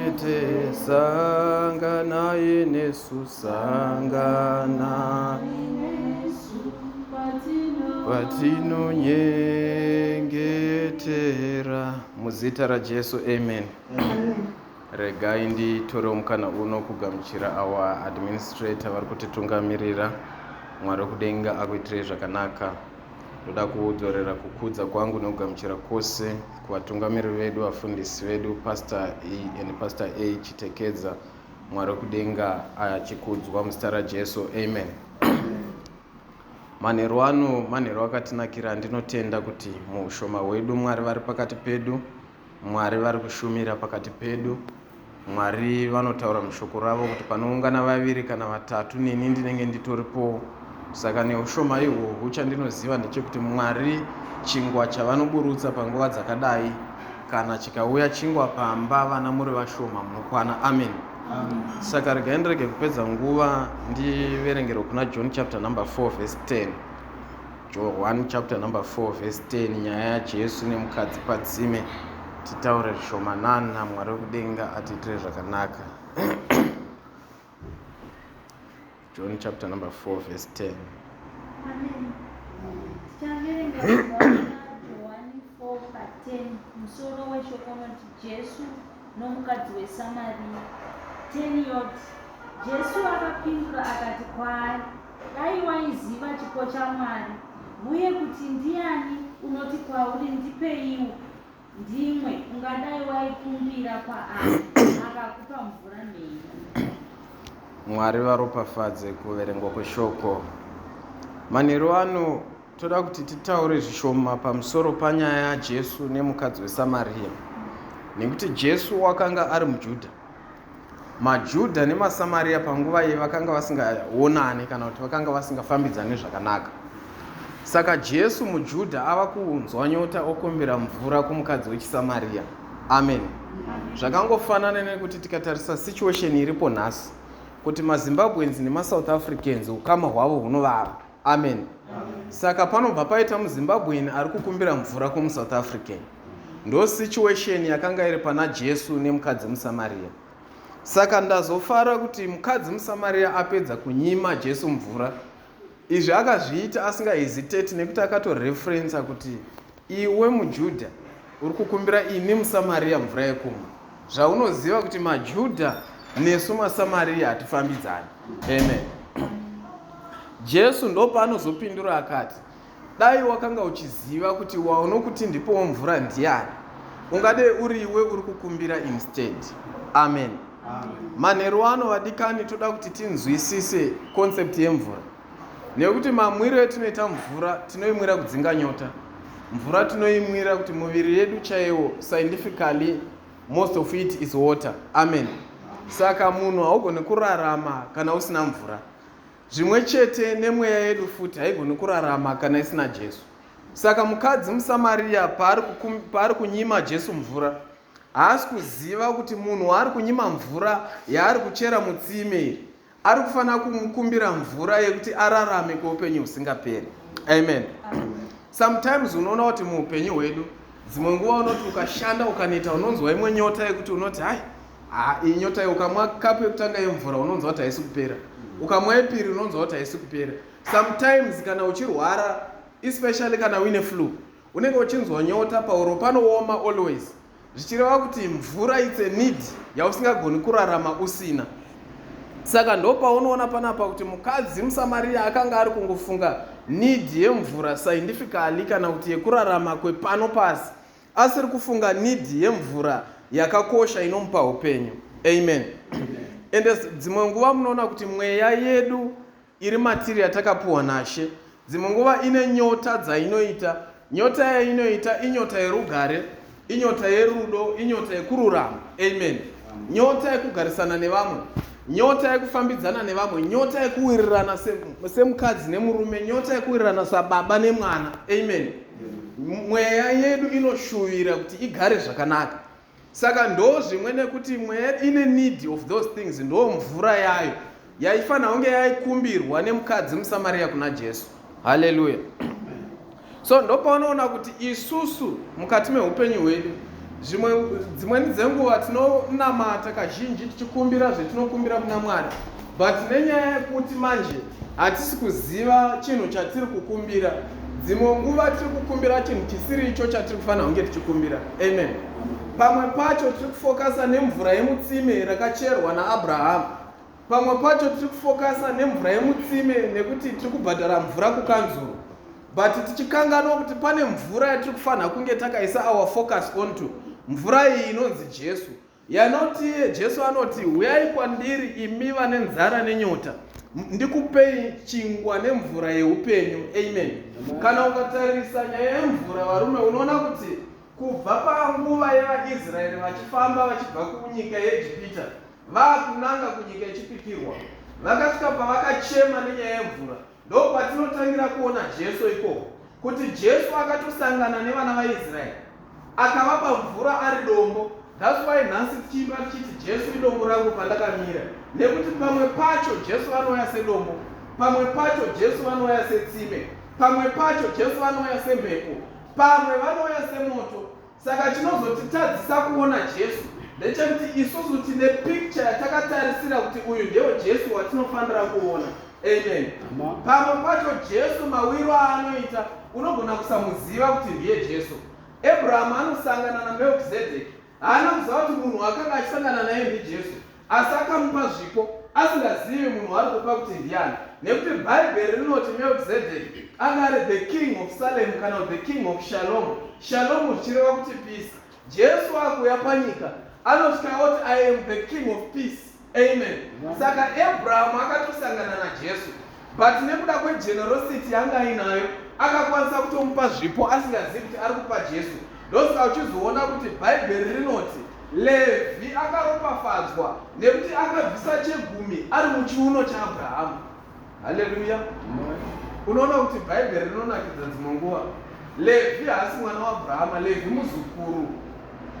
chete, sangana inesu, sangana patinonyengetera. Muzita raJesu, amen. Regai nditore mukana uno kugamuchira our administrator vari kutitungamirira. Mwari kudenga akuitire zvakanaka. Ndoda kudzorera kukudza kwangu nokugamuchira kwose kuvatungamiriri vedu, vafundisi vedu, Pastor E and Pastor A Chitekedza. Mwari kudenga achikudzwa muzita raJesu, amen. Manheru ano manheru akatinakira. Ndinotenda kuti muushoma hwedu Mwari vari pakati pedu, Mwari vari kushumira pakati pedu, Mwari vanotaura mushoko ravo kuti panoungana vaviri kana vatatu neni ndinenge nditoripo. Saka neushoma ihwohwu chandinoziva ndechekuti Mwari chingwa chavanoburutsa panguva dzakadai, kana chikauya chingwa pamba vana muri vashoma munokwana, amen. Saka regai ndirege kupedza nguva ndiverengero kuna John chapter number 4 verse 10. John 1 chapter number 4 verse 10, nyaya yaJesu nemukadzi padzime. Titaure zvishomanana. Mwari wekudenga atiitire zvakanaka. John chapter number 4 verse 10. Amen. Tichaverenga Johani 4:10. Musoro weshoko unoti Jesu nomukadzi weSamaria. 10 yoti Jesu akapindura akati kwaari, dai waiziva chipo chaMwari, uye kuti ndiani unoti kwauri ndipeiwo ndimwe, ungadai waikumbira kwaari akakupa mvura mhenyu. Mwari varopafadze kuverengwa kweshoko. Manheru ano toda kuti titaure zvishoma pamusoro panyaya yaJesu nemukadzi weSamaria. Nekuti Jesu wakanga ari muJudha. MaJudha nemaSamaria panguva iyi vakanga vasingaonani kana kuti vakanga vasingafambidzani zvakanaka. Saka Jesu muJudha ava kuunzwa nyota okumbira mvura kumukadzi wechiSamaria. Amen. Zvakangofanana nekuti tikatarisa situation iripo nhasi, kuti maZimbabweans nemaSouth Africans ukama hwavo hunovava. Amen. Saka panobva paita muZimbabwean ari kukumbira mvura kumuSouth African. Ndo situation yakanga iri pana Jesu nemukadzi muSamaria. Saka ndazofara kuti mukadzi muSamaria apedza kunyima Jesu mvura, izvi akazviita asingahesitate nekuti akatoreferensa kuti iwe muJudha uri kukumbira ini muSamaria mvura yekumwa. Zvaunoziva kuti maJudha nesu maSamaria hatifambidzani. Amen. Jesu ndo paanozopindura akati, dai wakanga uchiziva kuti waunokuti ndipowo mvura ndiani, ungade uri iwe uri kukumbira instead. Amen. Manheru ano vadikani toda kuti tinzwisise concept yemvura. Nekuti mamwiro etinoita mvura tinoimwira kudzinga nyota. Mvura tinoimwira kuti muviri yedu chaiwo scientifically most of it is water. Amen. Saka munhu haugoni kurarama kana usina mvura. Zvimwe chete nemweya yedu futi haigoni kurarama kana isina Jesu. Saka mukadzi muSamaria paari kunyima Jesu mvura, haasi kuziva kuti munhu waari kunyima mvura yaari kuchera mutsime ari kufanira kumukumbira mvura yekuti ararame kweupenyu husingaperi. Amen. Sometimes unoona kuti muupenyu hwedu dzimwe nguva unoti ukashanda ukaneta unonzwa imwe nyota yekuti unoti iyi nyota iyi ukamwa kapu yekutanga yemvura unonzwa kuti haisi kupera, ukamwa yepiri unonzwa kuti haisi kupera. Sometimes kana uchirwara, especially kana uine flu, unenge uchinzwa nyota pauro panooma always, zvichireva kuti mvura it's a need yausingagoni kurarama usina. Saka ndo paunoona panapa kuti mukadzi muSamaria akanga ari kungofunga need yemvura scientifically kana kuti yekurarama kwepano pasi, asiri kufunga need yemvura yakakosha inomupa upenyu. Amen. Ende dzimwe nguva munoona kuti mweya yedu iri matiri yatakapuwa naShe, dzimwe nguva ine nyota dzainoita. Nyota yainoita inyota yerugare, inyota yerudo, inyota yekururama. Amen. Nyota yekugarisana nevamwe, nyota yekufambidzana nevamwe, nyota yekuwirirana semukadzi nemurume, nyota yekuwirirana sababa nemwana. Amen. Mweya yedu inoshuvira kuti igare zvakanaka. Saka ndo zvimwe nekuti mweya ine need of those things, ndo mvura yayo yaifanira kunge yaikumbirwa nemukadzi muSamaria kuna Jesu. Hallelujah. So ndo paunoona kuti isusu mukati meupenyu hwedu dzimweni dzenguva tinonamata kazhinji tichikumbira zvetinokumbira kuna Mwari, but nenyaya yekuti manje hatisi kuziva chinhu chatiri kukumbira, dzimwe nguva tiri kukumbira chinhu chisiri icho chatiri kufanira kunge tichikumbira. Amen. Pamwe pacho tiri kufokasa nemvura yemutsime rakacherwa naAbraham, pamwe pacho tiri kufokasa nemvura yemutsime nekuti tiri kubhadhara mvura kukanzuru, but tichikanganwa kuti pane mvura yatiri kufanira kunge takaisa our focus onto. Mvura iyi inonzi Jesu, yanoti Jesu anoti, uyai kwandiri imi vane nzara nenyota, ndikupei chingwa nemvura yeupenyu. Amen. Kana ukatarisa nyaya yemvura, varume, unoona kuti kubva panguva yevaIsraeri vachifamba vachibva kunyika yeIjipita vakunanga kunyika yechipikirwa, vakasvika pavakachema nenyaya yemvura, ndo patinotangira kuona Jesu ikoko, kuti Jesu akatosangana nevana vaIsraeri akavapa mvura ari dombo. That's why nhasi tichimba tichiti Jesu idombo rangu pandakamira, nekuti pamwe pacho Jesu anouya sedombo, pamwe pacho Jesu anouya setsime, pamwe pacho Jesu anouya semhepo, pamwe vanouya semoto. Saka chinozotitadzisa kuona Jesu ndechekuti isusu tine picture yatakatarisira kuti uyu ndiwo Jesu watinofanira kuona. Amen. Pamwe pacho Jesu mawiro aanoita unogona kusamuziva kuti ndiye Jesu. Abraham anosangana naMelkizedeki, haana kuziva kuti munhu akanga achisangana naye ndiJesu, asi akamupa zvipo asingazivi munhu ari kupa kuti ndiani, nekuti Bhaibheri rinoti Melkizedeki anga ari the king of Salem kana the king of Shalom. Shalom zvichireva kuti peace. Jesu akuuya panyika anotya oti I am the king of peace. Amen. Saka Abraham akatosangana naJesu, but nekuda kwegenerosity yanga inayo akakwanisa kutomupa zvipo asingazivi kuti ari kupa Jesu. Ndosaka uchizoona kuti Bhaibheri rinoti Levi akaropafadzwa nekuti akabvisa chegumi ari muchiuno chaAbhrahamu. Haleluya. Unoona kuti Bhaibheri rinonakidza dzimwe nguva. Levi haasi mwana waAbhurahama, Levi muzukuru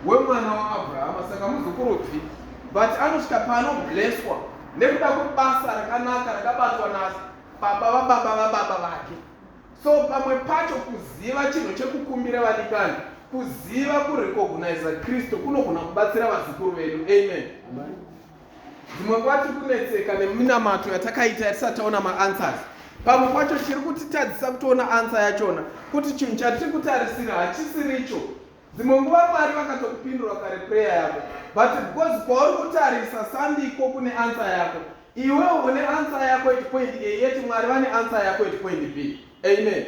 wemwana waAbhurahama, saka muzukuru bvi, but anosvika paanobleswa nekuda kwebasa rakanaka rakabatwa nababa vababa vake. So pamwe pacho kuziva chinhu chekukumbira vadikani, kuziva kurecognize Kristu kunogona kubatsira vazukuru vedu. Amen. Dzimwe nguva tiri kunetseka neminamato yatakaita yatisati taona maanswers. Pamwe pacho chiri kutitadzisa kutoona answer yachona kuti chinhu chatiri kutarisira hachisiri icho. Dzimwe nguva Mwari vakatokupindura kare prayer yako, but because kwauri kutarisa sandiko kune answer yako, iwe une answer yako at point A yeti Mwari vane answer yako at point B. Amen.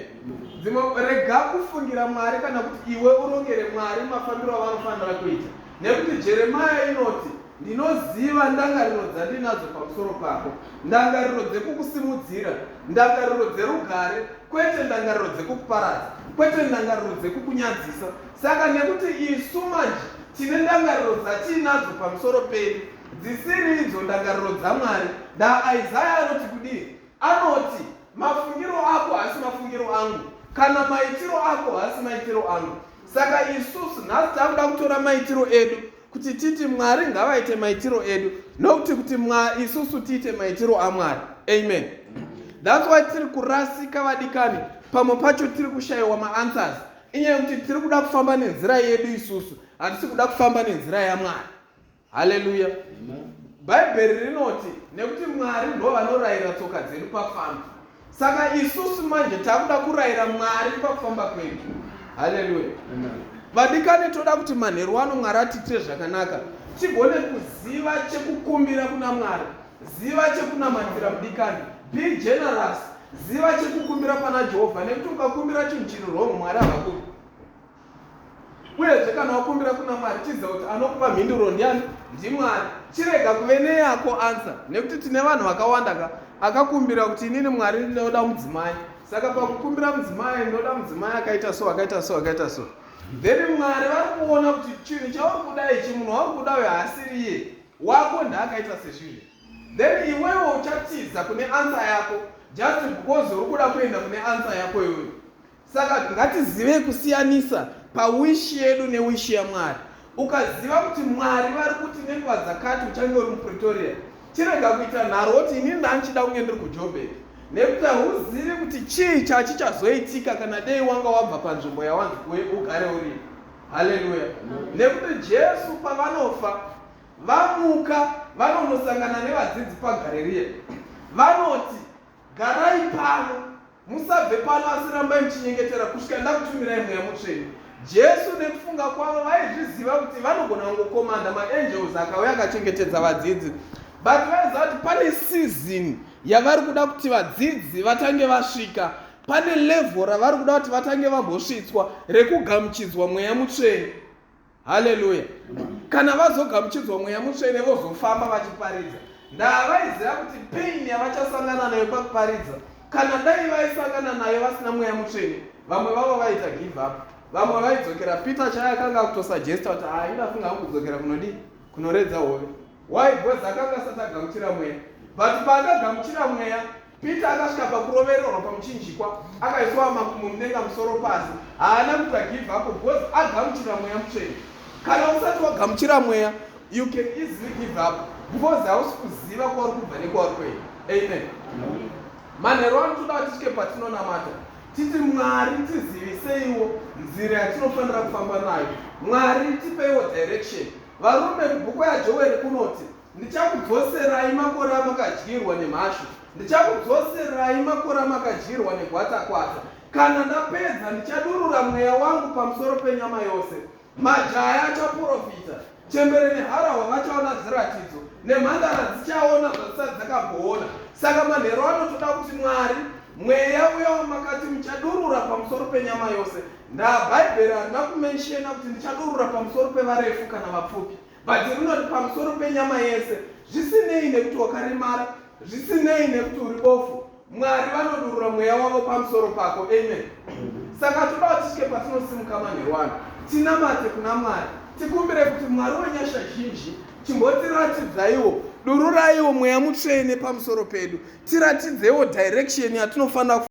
Dzimwe rega kufungira Mwari kana kuti iwe urongere Mwari mafambiro avanofanira kuita, nekuti Jeremiah inoti ndinoziva ndangariro dzandinadzo pamusoro pako, ndangariro dzekukusimudzira, ndangariro dzerugare, kwete ndangariro dzekukuparadza, kwete ndangariro dzekukunyadzisa. Saka nekuti isu manje tine ndangariro dzatinadzo pamusoro pedu dzisiri idzo ndangariro dzaMwari, ndaIsaya anoti kudii? Anoti mafungiro ako hasi mafungiro angu, kana maitiro ako hasi maitiro angu. Saka isusu nhasi takuda kutora maitiro edu kuti titi Mwari ngavaite maitiro edu, nokuti kuti isusu tiite maitiro aMwari. Amen. That's why tiri kurasika vadikani, pamwe pacho tiri kushayiwa maanswers, inyaya yekuti tiri kuda kufamba nenzira yedu isusu, hatisi kuda kufamba nenzira yaMwari. Haleluya. Bhaibheri rinoti nekuti Mwari ndo vanorayira tsoka dzedu pakufamba. Saka isusu manje takuda kurayira Mwari pakufamba kwedu. Haleluya. Vadikani toda kuti manheru ano Mwari atiitire zvakanaka, tigone kuziva chekukumbira kuna Mwari, ziva chekunamatira mudikani, be generous, ziva chekukumbira pana Jehovha, nekuti ukakumbira chinhu chiri wrong Mwari havakupi. Uyezve kana wakumbira kuna Mwari chiziva kuti anokupa mhinduro ndiani? NdiMwari. Chirega kuve neyako answer, nekuti tine vanhu vakawanda akakumbira kuti inini Mwari ndinoda mudzimai, saka pakukumbira mudzimai ndinoda mudzimai akaita so akaita so akaita so, then Mwari vari kuona kuti chinhu chauri kuda ichi munhu wauri kuda uyo haasiri iye wako ndaakaita sezvizvi, then iwewo uchatiza kune answer yako just because uri kuda kuenda kune answer yako iyoyo. Saka ngatizive kusiyanisa pawishi yedu newishi yaMwari. Ukaziva kuti Mwari vari kuti nenguva dzakati uchange uri muPretoria, chirega kuita nharo kuti inini ndanchida kunge ndiri kuJoburg, nekuti hauzivi kuti chii chachichazoitika kana dei wanga wabva panzvimbo yawanzi ugare uri. Haleluya. Nekuti Jesu pavanofa vamuka vanonosangana nevadzidzi paGarirea. Vanoti, garai pano, musabve pano asi rambai muchinyengetera kusvika ndakutumirai Mweya Mutsvene. Jesu nekufunga kwavo vaizviziva kuti vanogona kungokomanda maangels akauya akachengetedza vadzidzi, but vaiziva kuti pane season yavari kuda kuti vadzidzi vatange vasvika, pane level ravari kuda kuti vatange vambosvitswa rekugamuchidzwa Mweya Mutsvene. Haleluya. Kana vazogamuchidzwa Mweya Mutsvene vozofamba vachiparidza, ndavaiziva kuti pain yavachasangana nayo pakuparidza, kana dai vaisangana nayo vasina Mweya Mutsvene, vamwe vavo vaita give up. Vamwe vaidzokera. Peter chaakanga kutosuggesta kuti ndafunga kudzokera kunodi kunoredza hove. Why? Because akanga asati agamuchira Mweya. But paakagamuchira Mweya, Peter akasvika pakurovererwa pamuchinjikwa, akaiswa makumbo mudenga musoro pasi. Haana kuita give up because agamuchira Mweya Mutsvene. Kana usati wagamuchira Mweya, you can easily give up because hausi kuziva kwauri kubva nekwauri kuenda. Amen. Manheru ano toda kuti tisvike patinonamata titi Mwari tiziviseiwo nzira yatinofanira kufamba nayo. Mwari tipeiwo direction. Varume mubhuku yaJoeri kunoti, ndichakudzoserai makore amakadyirwa nemhashu, ndichakudzoserai makore amakadyirwa negwatakwata. Kana ndapedza ndichadurura Mweya wangu pamusoro penyama yose. Majaya achaprofita, chembere neharahwa vachaona zviratidzo, nemhandara dzichaona zvazisati dzakagona. Saka manheru anotoda kuti Mwari, Mweya uya wamakati muchadurura pamusoro penyama yose. Bhaibheri harina kumenshena kuti ndichadurura pamusoro pevarefu kana vapfupi, but rinoti pamusoro penyama yese, zvisinei nekuti wakaremara, zvisinei nekuti uri bofu. Mwari vanodurura Mweya wavo pamusoro pako. Amen. Saka toda kuti tisvike patinosimuka manheru ano, tinamate kuna Mwari, tikumbire kuti Mwari wenyasha zhinji chimbotiratidzaiwo, dururaiwo Mweya Mutsvene pamusoro pedu, tiratidzewo direction yatinofanira